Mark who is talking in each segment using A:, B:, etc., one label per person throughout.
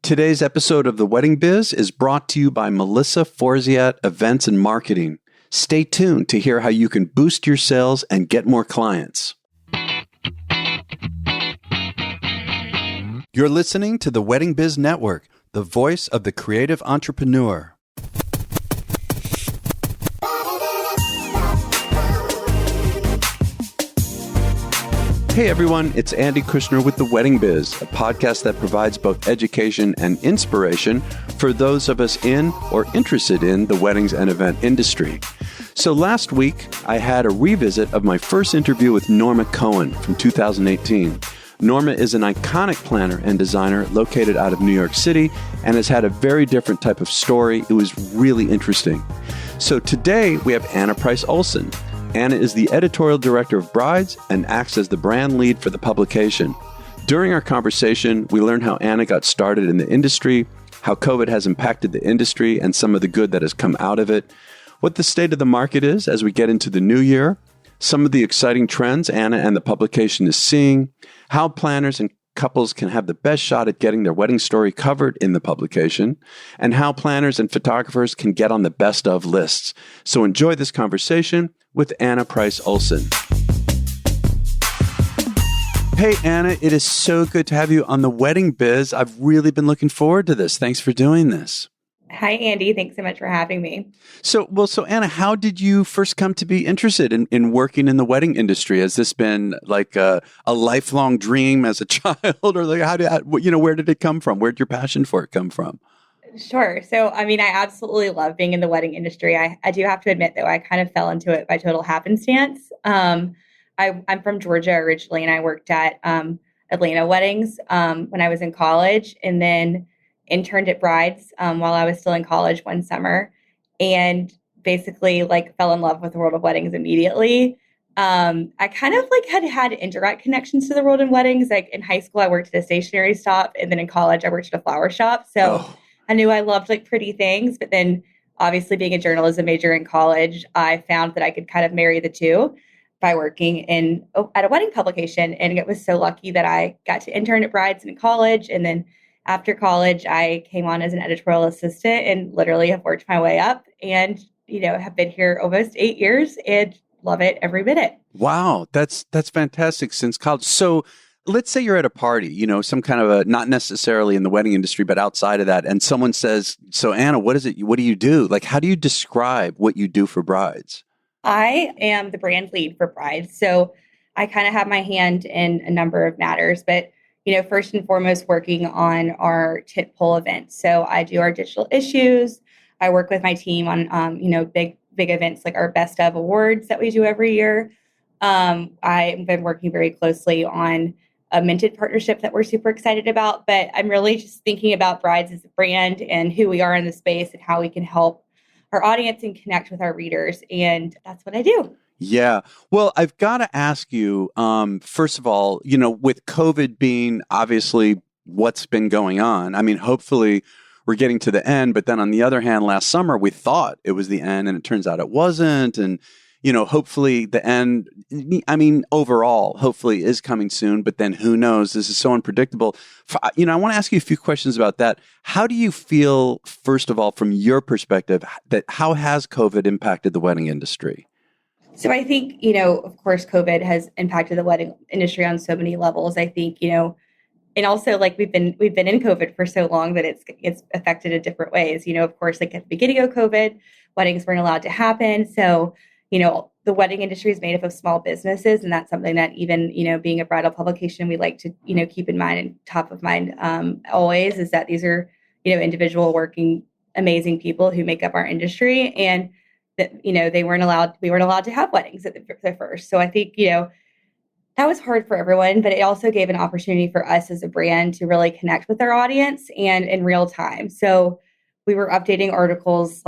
A: Today's episode of The Wedding Biz is brought to you by Melissa Forziat Events Marketing. Stay tuned to hear how you can boost your sales and get more clients. You're listening to The Wedding Biz Network, the voice of the creative entrepreneur. Hey everyone, it's Andy Kushner with The Wedding Biz, a podcast that provides both education and inspiration for those of us in or interested in the weddings and event industry. So last week, I had a revisit of my first interview with Norma Cohen from 2018. Norma is an iconic planner and designer located out of New York City and has had a very different type of story. It was really interesting. So today we have Anna Price Olson. Anna is the editorial director of Brides and acts as the brand lead for the publication. During our conversation, we learned how Anna got started in the industry, how COVID has impacted the industry and some of the good that has come out of it, what the state of the market is as we get into the new year, some of the exciting trends Anna and the publication is seeing, how planners and couples can have the best shot at getting their wedding story covered in the publication, and how planners and photographers can get on the best of lists. So enjoy this conversation with Anna Price Olson. Hey, Anna, it is so good to have you on The Wedding Biz. I've really been looking forward to this. Thanks for doing this.
B: Hi, Andy. Thanks so much for having me.
A: So Anna, how did you first come to be interested in working in the wedding industry? Has this been like a lifelong dream as a child, or like where did it come from? Where did your passion for it come from?
B: Sure. So, I absolutely love being in the wedding industry. I do have to admit, though, I kind of fell into it by total happenstance. I'm from Georgia originally, and I worked at Atlanta weddings when I was in college, and then interned at Brides while I was still in college one summer, and basically fell in love with the world of weddings immediately. I kind of had indirect connections to the world of weddings. Like in high school, I worked at a stationery shop, and then in college, I worked at a flower shop. So I knew I loved pretty things, but then obviously being a journalism major in college, I found that I could kind of marry the two by working at a wedding publication. And it was so lucky that I got to intern at Brides in college, and then after college, I came on as an editorial assistant and literally have worked my way up and, have been here almost 8 years and love it every minute.
A: Wow. That's fantastic since college. So let's say you're at a party, some kind of not necessarily in the wedding industry, but outside of that. And someone says, so Anna, what is it? What do you do? How do you describe what you do for Brides?
B: I am the brand lead for Brides. So I kind of have my hand in a number of matters, but first and foremost, working on our tentpole events. So I do our digital issues. I work with my team on, big events like our Best of Awards that we do every year. I've been working very closely on a Minted partnership that we're super excited about. But I'm really just thinking about Brides as a brand and who we are in the space and how we can help our audience and connect with our readers. And that's what I do.
A: Yeah. Well, I've got to ask you, first of all, with COVID being obviously what's been going on, hopefully we're getting to the end. But then on the other hand, last summer, we thought it was the end and it turns out it wasn't. And, hopefully the end, overall, hopefully is coming soon. But then who knows? This is so unpredictable. I want to ask you a few questions about that. How do you feel, first of all, from your perspective, that how has COVID impacted the wedding industry?
B: So I think, of course, COVID has impacted the wedding industry on so many levels. I think, and also we've been in COVID for so long that it's affected in different ways. Of course, at the beginning of COVID, weddings weren't allowed to happen. So, the wedding industry is made up of small businesses. And that's something that even, being a bridal publication, we like to, keep in mind and top of mind always is that these are, individual working, amazing people who make up our industry. And that, we weren't allowed to have weddings at the first. So I think, that was hard for everyone, but it also gave an opportunity for us as a brand to really connect with our audience and in real time. So we were updating articles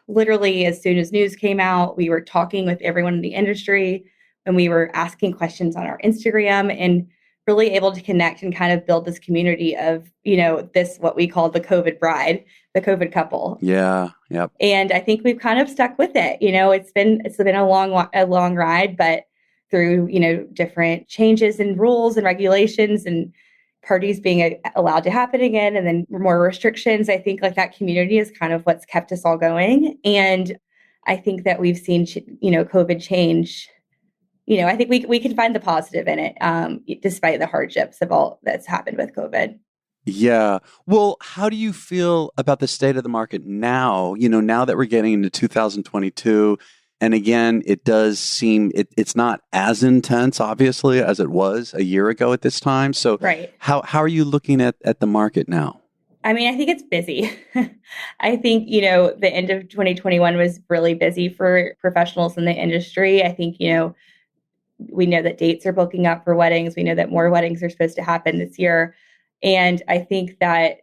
B: literally as soon as news came out. We were talking with everyone in the industry and we were asking questions on our Instagram and really able to connect and kind of build this community of, this, what we call the COVID bride, the COVID couple.
A: Yeah. Yep.
B: And I think we've kind of stuck with it. It's been a long ride, but through, different changes in rules and regulations and parties being allowed to happen again and then more restrictions, I think like that community is kind of what's kept us all going. And I think that we've seen, COVID change. I think we can find the positive in it, despite the hardships of all that's happened with COVID.
A: Yeah. Well, how do you feel about the state of the market now? Now that we're getting into 2022, and again, it does seem it's not as intense, obviously, as it was a year ago at this time. So,
B: right.
A: How are you looking at the market now?
B: I mean, I think it's busy. I think, the end of 2021 was really busy for professionals in the industry. I think, we know that dates are booking up for weddings. We know that more weddings are supposed to happen this year. And I think that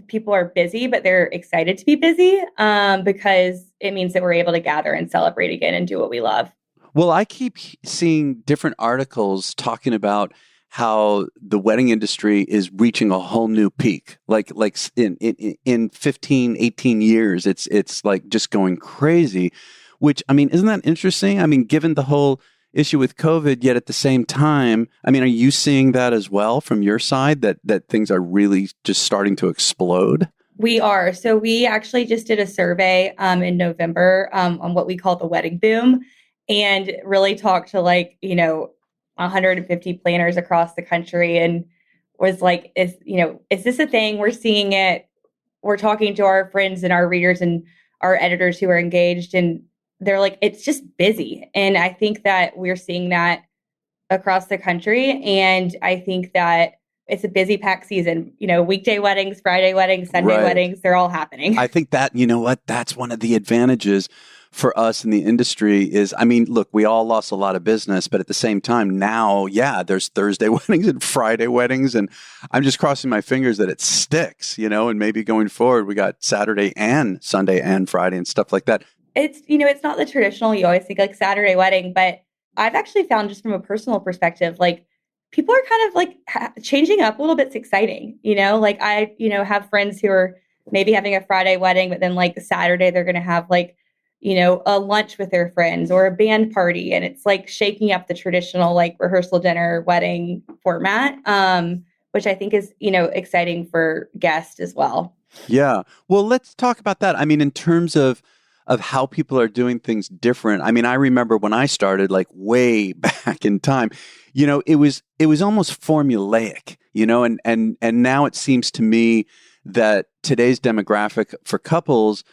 B: people are busy, but they're excited to be busy because it means that we're able to gather and celebrate again and do what we love.
A: Well, I keep seeing different articles talking about how the wedding industry is reaching a whole new peak. Like in 15, 18 years, it's like just going crazy, which, I mean, isn't that interesting? I mean, given the whole issue with COVID, yet at the same time, I mean, are you seeing that as well from your side, that things are really just starting to explode?
B: We are. So we actually just did a survey in November on what we call the wedding boom, and really talked to 150 planners across the country, and was like, is this a thing? We're seeing it. We're talking to our friends and our readers and our editors who are engaged, and they're like, it's just busy. And I think that we're seeing that across the country. And I think that it's a busy packed season, weekday weddings, Friday weddings, Sunday weddings, they're all happening.
A: I think that, that's one of the advantages for us in the industry is, I mean, look, we all lost a lot of business, but at the same time now, there's Thursday weddings and Friday weddings. And I'm just crossing my fingers that it sticks, and maybe going forward, we got Saturday and Sunday and Friday and stuff like that.
B: It's, it's not the traditional, you always think like Saturday wedding, but I've actually found just from a personal perspective, like people are kind of like changing up a little bit. It's exciting, like I, have friends who are maybe having a Friday wedding, but then like Saturday, they're going to have like, a lunch with their friends or a band party. And it's like shaking up the traditional like rehearsal dinner wedding format, which I think is, exciting for guests as well.
A: Yeah. Well, let's talk about that. I mean, in terms of how people are doing things different. I mean, I remember when I started like way back in time, it was almost formulaic, and now it seems to me that today's demographic for couples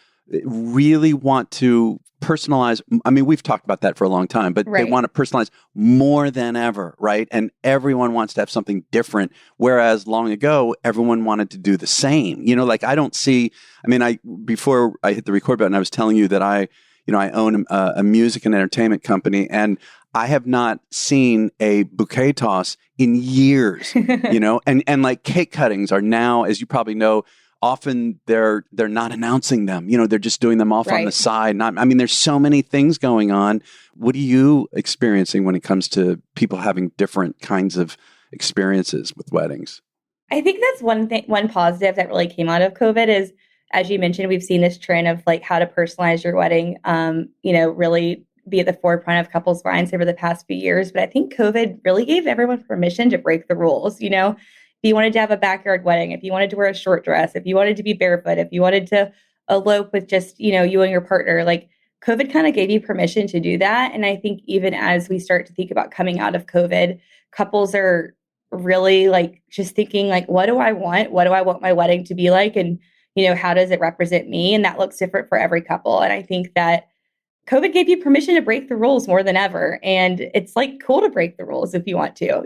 A: really want to personalize. I mean, we've talked about that for a long time, but They want to personalize more than ever, right? And everyone wants to have something different. Whereas long ago, everyone wanted to do the same. Like I don't see. I mean, before I hit the record button, I was telling you that I own a music and entertainment company, and I have not seen a bouquet toss in years. And like cake cuttings are now, as you probably know, often they're not announcing them. They're just doing them off on the side. There's so many things going on. What are you experiencing when it comes to people having different kinds of experiences with weddings?
B: I think that's one positive that really came out of COVID is, as you mentioned, we've seen this trend of like how to personalize your wedding, really be at the forefront of couples' minds over the past few years. But I think COVID really gave everyone permission to break the rules. If you wanted to have a backyard wedding, if you wanted to wear a short dress, if you wanted to be barefoot, if you wanted to elope with just, you and your partner, like COVID kind of gave you permission to do that. And I think even as we start to think about coming out of COVID, couples are really like just thinking like, what do I want? What do I want my wedding to be like? And, how does it represent me? And that looks different for every couple. And I think that COVID gave you permission to break the rules more than ever. And it's like cool to break the rules if you want to,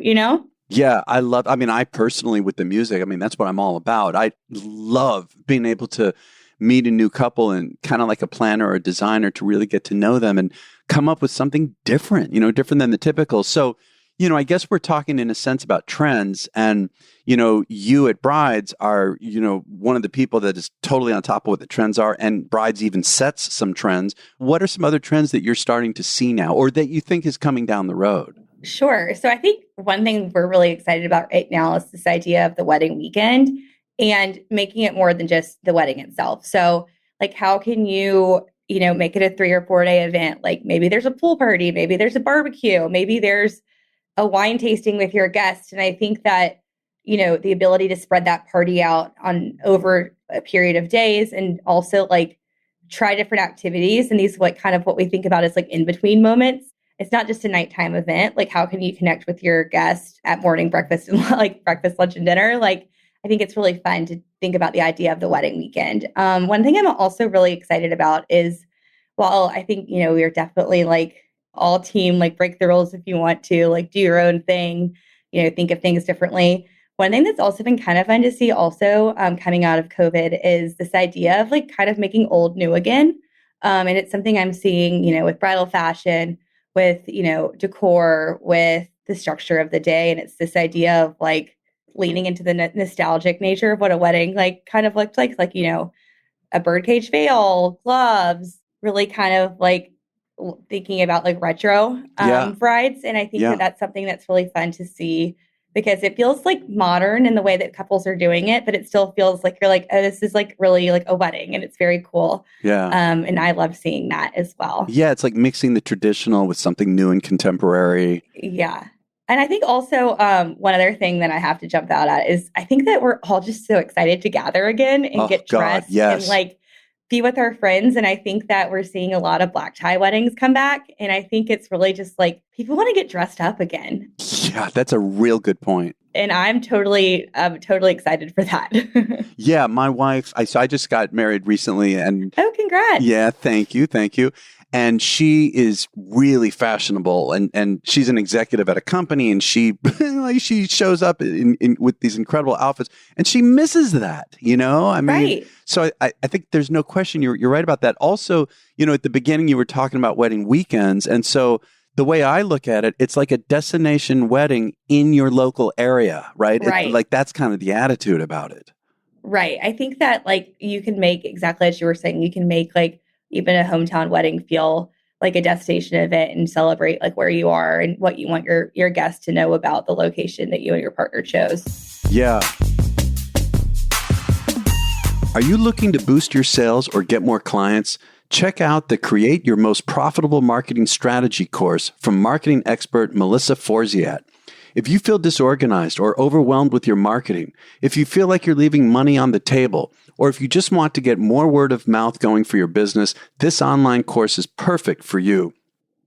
A: Yeah, I personally with the music, that's what I'm all about. I love being able to meet a new couple and kind of like a planner or a designer to really get to know them and come up with something different, different than the typical. So, I guess we're talking in a sense about trends, and, you at Brides are, one of the people that is totally on top of what the trends are, and Brides even sets some trends. What are some other trends that you're starting to see now or that you think is coming down the road?
B: Sure. So I think one thing we're really excited about right now is this idea of the wedding weekend and making it more than just the wedding itself. So like, how can you, make it a 3 or 4 day event? Like maybe there's a pool party, maybe there's a barbecue, maybe there's a wine tasting with your guests. And I think that, the ability to spread that party out on over a period of days, and also like try different activities. And these what we think about as like in between moments. It's not just a nighttime event. Like, how can you connect with your guest at morning, breakfast, and like breakfast, lunch, and dinner? Like, I think it's really fun to think about the idea of the wedding weekend. One thing I'm also really excited about is, while I think, we are definitely like all team, like break the rules if you want to, like do your own thing, think of things differently. One thing that's also been kind of fun to see also coming out of COVID is this idea of like kind of making old new again. And it's something I'm seeing, with bridal fashion, with, decor, with the structure of the day. And it's this idea of like leaning into the nostalgic nature of what a wedding like kind of looked like, a birdcage veil, gloves, really kind of like thinking about like retro brides. And I think that that's something that's really fun to see, because it feels like modern in the way that couples are doing it, but it still feels like you're like, oh, this is like really like a wedding, and it's very cool.
A: Yeah.
B: And I love seeing that as well.
A: Yeah, it's like mixing the traditional with something new and contemporary.
B: Yeah. And I think also one other thing that I have to jump out at is I think that we're all just so excited to gather again and get dressed and like be with our friends. And I think that we're seeing a lot of black tie weddings come back. And I think it's really just like people want to get dressed up again.
A: Yeah, that's a real good point.
B: And I'm totally excited for that.
A: Yeah, my wife, I just got married recently, and
B: oh, congrats.
A: Yeah, thank you. And she is really fashionable, and she's an executive at a company, and she she shows up in with these incredible outfits, and she misses that, I mean,
B: right.
A: So I think there's no question you're right about that. Also, at the beginning you were talking about wedding weekends, and so the way I look at it, it's like a destination wedding in your local area, right?
B: Right.
A: Like that's kind of the attitude about it.
B: Right. I think that like you can make, exactly as you were saying, you can make like even a hometown wedding feel like a destination event and celebrate like where you are and what you want your guests to know about the location that you and your partner chose.
A: Yeah. Are you looking to boost your sales or get more clients? Check out the Create Your Most Profitable Marketing Strategy course from marketing expert Melissa Forziat. If you feel disorganized or overwhelmed with your marketing, if you feel like you're leaving money on the table, or if you just want to get more word of mouth going for your business, this online course is perfect for you.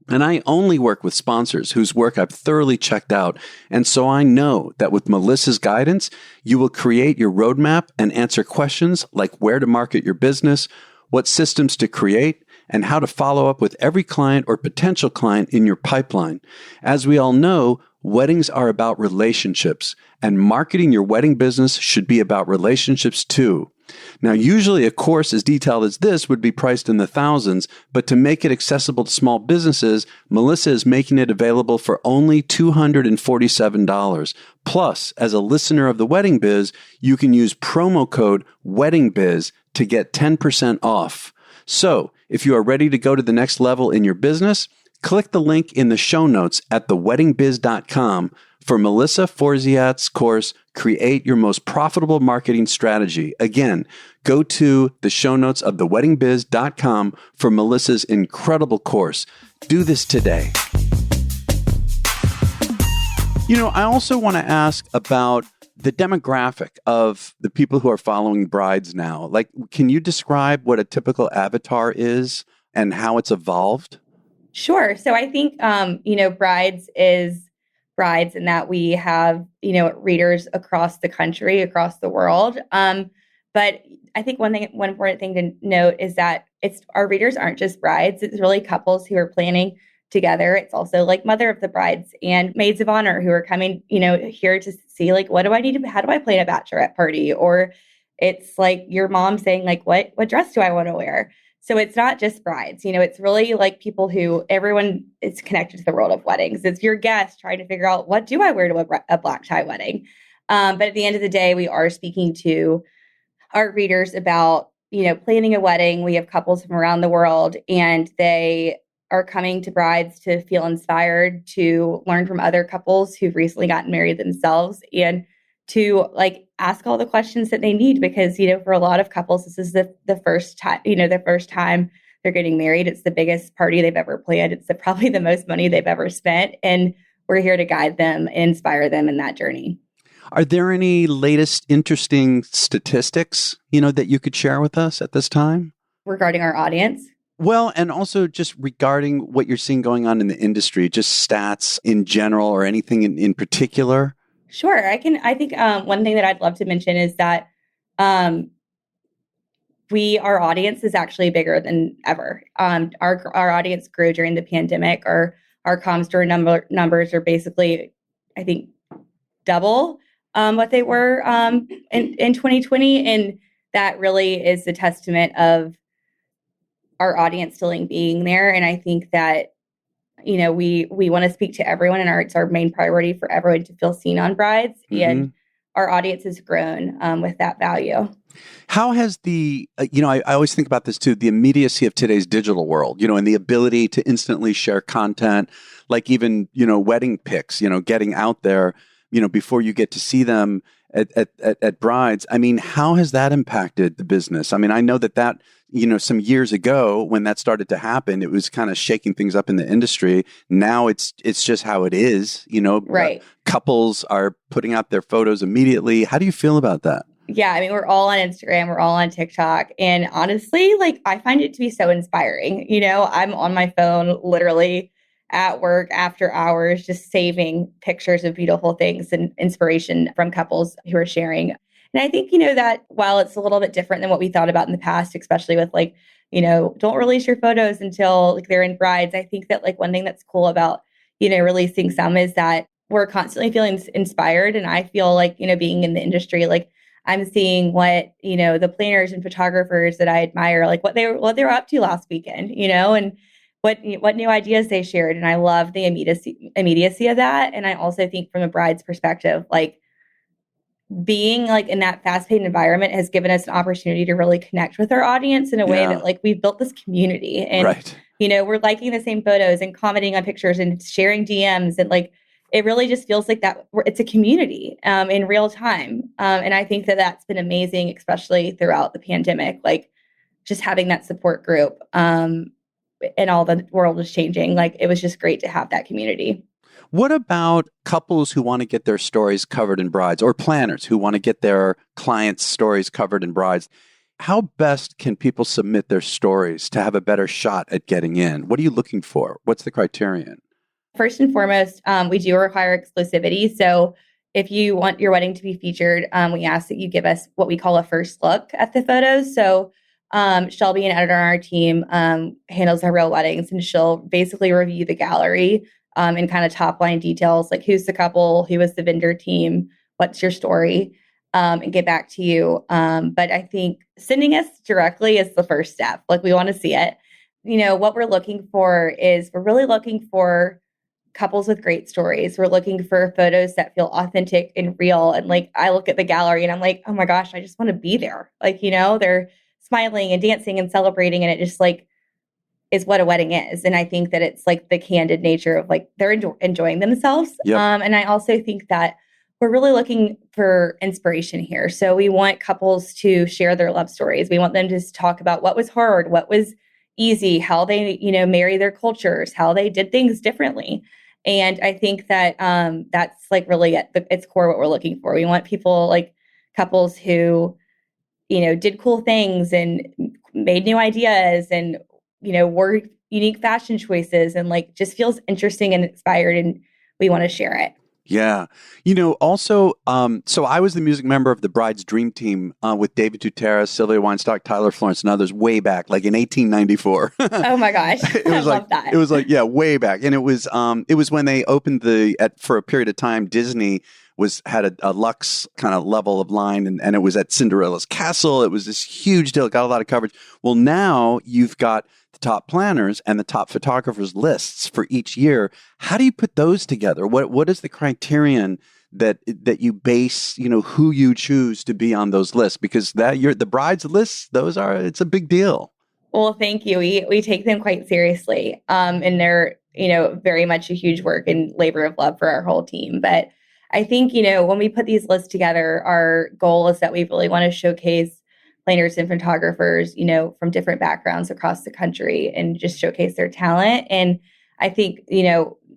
A: And I only work with sponsors whose work I've thoroughly checked out. And so I know that with Melissa's guidance, you will create your roadmap and answer questions like where to market your business, what systems to create, and how to follow up with every client or potential client in your pipeline. As we all know, weddings are about relationships, and marketing your wedding business should be about relationships too. Now, usually a course as detailed as this would be priced in the thousands, but to make it accessible to small businesses, Melissa is making it available for only $247. Plus, as a listener of the Wedding Biz, you can use promo code WeddingBiz to get 10% off. So, if you are ready to go to the next level in your business, click the link in the show notes at theweddingbiz.com for Melissa Forziat's course, Create Your Most Profitable Marketing Strategy. Again, go to the show notes of theweddingbiz.com for Melissa's incredible course. Do this today. I also want to ask about the demographic of the people who are following brides now. Like, can you describe what a typical avatar is and how it's evolved?
B: Sure. So I think, brides is brides in that we have, readers across the country, across the world. But I think one important thing to note is that our readers aren't just brides. It's really couples who are planning together. It's also like mother of the brides and maids of honor who are coming, here to see like, what do I need to, how do I plan a bachelorette party? Or it's like your mom saying like, what dress do I want to wear? So it's not just brides, it's really like people who everyone is connected to the world of weddings. It's your guest trying to figure out, what do I wear to a black tie wedding? But at the end of the day, we are speaking to our readers about, planning a wedding. We have couples from around the world, and they are coming to brides to feel inspired, to learn from other couples who've recently gotten married themselves, and to like ask all the questions that they need, because, for a lot of couples, this is the first time, the first time they're getting married. It's the biggest party they've ever planned. It's probably the most money they've ever spent. And we're here to guide them and inspire them in that journey.
A: Are there any latest interesting statistics, that you could share with us at this time?
B: Regarding our audience?
A: Well, and also just regarding what you're seeing going on in the industry, just stats in general or anything in particular?
B: Sure. I think one thing that I'd love to mention is that um, our audience is actually bigger than ever. Our audience grew during the pandemic. Our Comstor numbers are basically, I think, double what they were in 2020, and that really is a testament of our audience still being there. And I think that we want to speak to everyone, and it's our main priority for everyone to feel seen on Brides, and our audience has grown with that value.
A: How has I always think about this too, the immediacy of today's digital world, and the ability to instantly share content, like even, wedding pics, getting out there, before you get to see them at Brides. I mean, how has that impacted the business? I mean, I know that, some years ago when that started to happen, it was kind of shaking things up in the industry. Now it's just how it is,
B: Right.
A: Couples are putting out their photos immediately. How do you feel about that?
B: Yeah, I mean, we're all on Instagram, we're all on TikTok. And honestly, I find it to be so inspiring. I'm on my phone literally at work after hours, just saving pictures of beautiful things and inspiration from couples who are sharing. And I think, that while it's a little bit different than what we thought about in the past, especially with don't release your photos until they're in Brides. I think that one thing that's cool about, releasing some is that we're constantly feeling inspired. And I feel being in the industry, I'm seeing what, the planners and photographers that I admire, what they were up to last weekend, and what new ideas they shared. And I love the immediacy of that. And I also think from a bride's perspective, being in that fast-paced environment has given us an opportunity to really connect with our audience in a way that we've built this community, and
A: right.
B: We're liking the same photos and commenting on pictures and sharing DMs, and it really just feels like that it's a community in real time. And I think that that's been amazing, especially throughout the pandemic, just having that support group and all the world was changing. It was just great to have that community.
A: What about couples who want to get their stories covered in Brides, or planners who want to get their clients' stories covered in Brides? How best can people submit their stories to have a better shot at getting in? What are you looking for? What's the criterion?
B: First and foremost, we do require exclusivity. So if you want your wedding to be featured, we ask that you give us what we call a first look at the photos. So Shelby, an editor on our team, handles our real weddings, and she'll basically review the gallery and kind of top line details, like who's the couple, who was the vendor team, what's your story, and get back to you. But I think sending us directly is the first step. We want to see it. What we're looking for is we're really looking for couples with great stories. We're looking for photos that feel authentic and real. And I look at the gallery and I'm like, oh my gosh, I just want to be there. They're smiling and dancing and celebrating, and it just is what a wedding is. And I think that it's the candid nature of they're enjoying themselves.
A: Yep.
B: And I also think that we're really looking for inspiration here. So we want couples to share their love stories. We want them to talk about what was hard, what was easy, how they, marry their cultures, how they did things differently. And I think that that's really at its core what we're looking for. We want people couples who, did cool things and made new ideas and, wore unique fashion choices, and just feels interesting and inspired, and we want to share it.
A: Yeah. Also, so I was the music member of the Bride's Dream Team with David Tutera, Sylvia Weinstock, Tyler Florence, and others way back, in 1894.
B: Oh my gosh. I love that.
A: It was way back. And it was when they opened for a period of time, Disney had a luxe kind of level of line, and it was at Cinderella's castle. It was this huge deal. It got a lot of coverage. Well, now you've got the top planners and the top photographers lists for each year. How do you put those together? What is the criterion that you base, who you choose to be on those lists? Because the brides lists, it's a big deal.
B: Well, thank you. We take them quite seriously. And they're, very much a huge work and labor of love for our whole team. But I think, when we put these lists together, our goal is that we really want to showcase planners and photographers, from different backgrounds across the country, and just showcase their talent. And I think,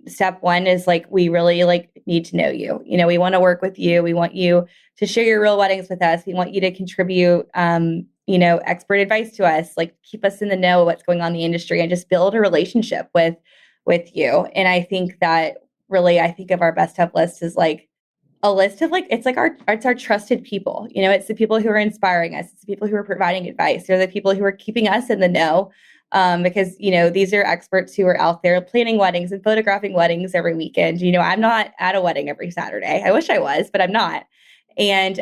B: step one is like, we really like need to know you. We want to work with you. We want you to share your real weddings with us. We want you to contribute, expert advice to us, like keep us in the know of what's going on in the industry and just build a relationship with you. And I think that really, I think of our best of list as like a list of like, it's our trusted people. It's the people who are inspiring us. It's the people who are providing advice. They're the people who are keeping us in the know. Because, these are experts who are out there planning weddings and photographing weddings every weekend. I'm not at a wedding every Saturday. I wish I was, but I'm not. And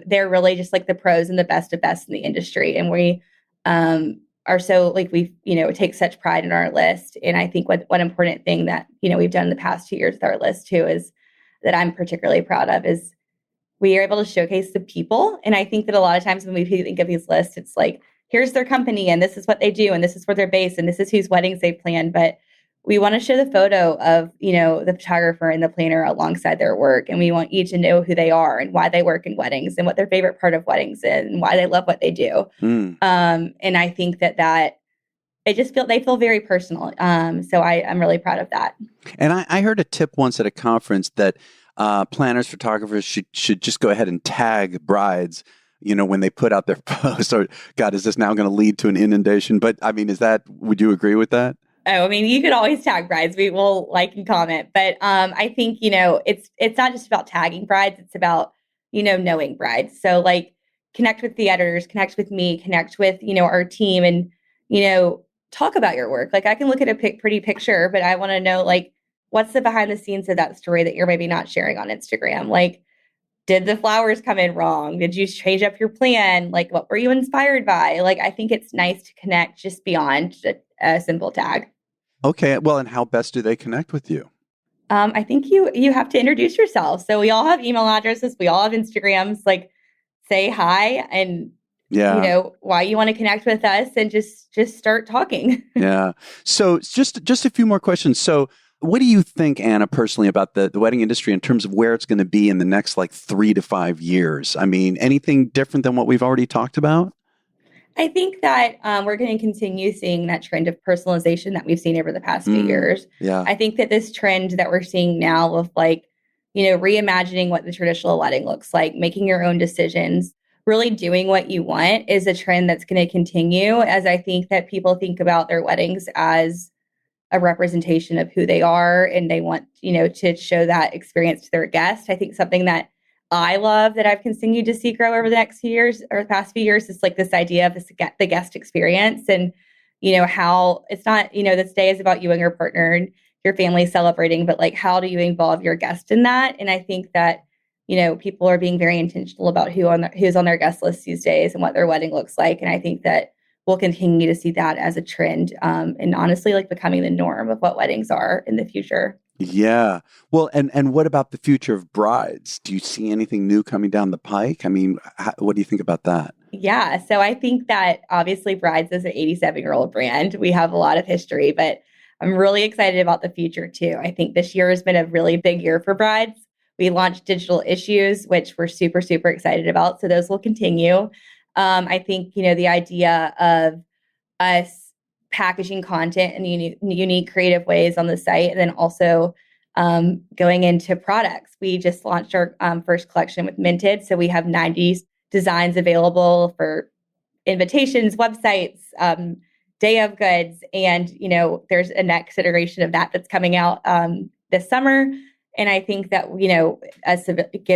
B: they're really just like the pros and the best of best in the industry. And we are so like, we take such pride in our list. And I think one important thing that, we've done in the past 2 years with our list too is that I'm particularly proud of is we are able to showcase the people. And I think that a lot of times when we think of these lists, it's like, here's their company and this is what they do and this is where they're based and this is whose weddings they've planned. But we want to show the photo of, the photographer and the planner alongside their work. And we want you to know who they are and why they work in weddings and what their favorite part of weddings is and why they love what they do. And I think that they feel very personal. So I'm really proud of that.
A: And I heard a tip once at a conference that planners, photographers should just go ahead and tag brides when they put out their post. Or, God, is this now going to lead to an inundation? But I mean, would you agree with that?
B: Oh, I mean, you could always tag brides. We will like and comment. But I think, it's not just about tagging brides. It's about, knowing brides. So like connect with the editors, connect with me, connect with, our team and, talk about your work. Like I can look at a pretty picture, but I want to know like, what's the behind the scenes of that story that you're maybe not sharing on Instagram? Like, did the flowers come in wrong? Did you change up your plan? Like, what were you inspired by? Like, I think it's nice to connect just beyond a simple tag.
A: Okay. Well, and how best do they connect with you?
B: I think you have to introduce yourself. So we all have email addresses. We all have Instagrams. Like, say hi and why you want to connect with us and just start talking.
A: Yeah. So just a few more questions. So what do you think, Anna, personally about the wedding industry in terms of where it's going to be in the next like 3 to 5 years? I mean, anything different than what we've already talked about?
B: I think that we're going to continue seeing that trend of personalization that we've seen over the past few years.
A: Yeah.
B: I think that this trend that we're seeing now of like, reimagining what the traditional wedding looks like, making your own decisions, really doing what you want is a trend that's going to continue, as I think that people think about their weddings as a representation of who they are and they want, to show that experience to their guests. I think something that I love that I've continued to see grow over the next few years or the past few years is like this idea of the guest experience and, how it's not, this day is about you and your partner and your family celebrating, but like, how do you involve your guest in that? And I think that, people are being very intentional about who's on their guest list these days and what their wedding looks like. And I think that we'll continue to see that as a trend and honestly, like becoming the norm of what weddings are in the future.
A: Yeah. Well, and what about the future of brides? Do you see anything new coming down the pike? I mean, what do you think about that?
B: Yeah. So I think that obviously Brides is an 87-year-old brand. We have a lot of history, but I'm really excited about the future too. I think this year has been a really big year for brides. We launched digital issues, which we're super, super excited about. So those will continue. I think, the idea of us packaging content in unique creative ways on the site, and then also going into products. We just launched our first collection with Minted. So we have 90 designs available for invitations, websites, day of goods. And, there's a next iteration of that that's coming out this summer. And I think that, us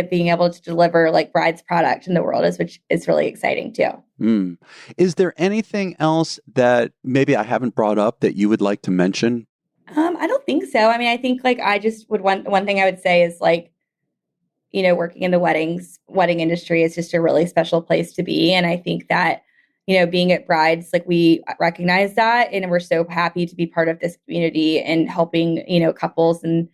B: being able to deliver like brides product in the world which is really exciting too.
A: Is there anything else that maybe I haven't brought up that you would like to mention?
B: I don't think so. I mean, I think like I just would one thing I would say is like, working in the wedding industry is just a really special place to be. And I think that, being at Brides, like we recognize that and we're so happy to be part of this community and helping, couples and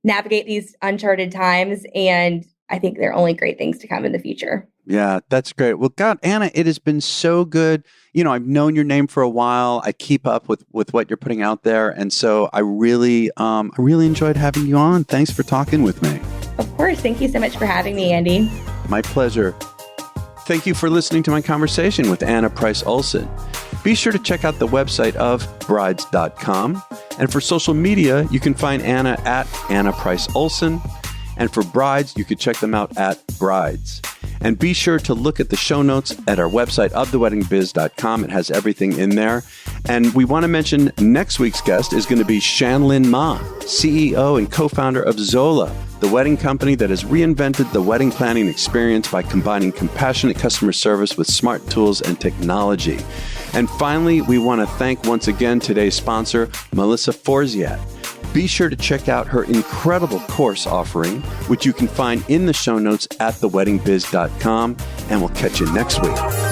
B: navigate these uncharted times. And I think there are only great things to come in the future.
A: Yeah, that's great. Well, God, Anna, it has been so good. I've known your name for a while. I keep up with what you're putting out there. And so I really enjoyed having you on. Thanks for talking with me.
B: Of course. Thank you so much for having me, Andy.
A: My pleasure. Thank you for listening to my conversation with Anna Price Olson. be sure to check out the website of brides.com. And for social media, you can find Anna at Anna Price Olson. And for brides, you can check them out at Brides. And be sure to look at the show notes at our website of theweddingbiz.com. It has everything in there. And we want to mention next week's guest is going to be Shanlin Ma, CEO and co-founder of Zola, the wedding company that has reinvented the wedding planning experience by combining compassionate customer service with smart tools and technology. And finally, we want to thank once again today's sponsor, Melissa Forziat. Be sure to check out her incredible course offering, which you can find in the show notes at theweddingbiz.com, and we'll catch you next week.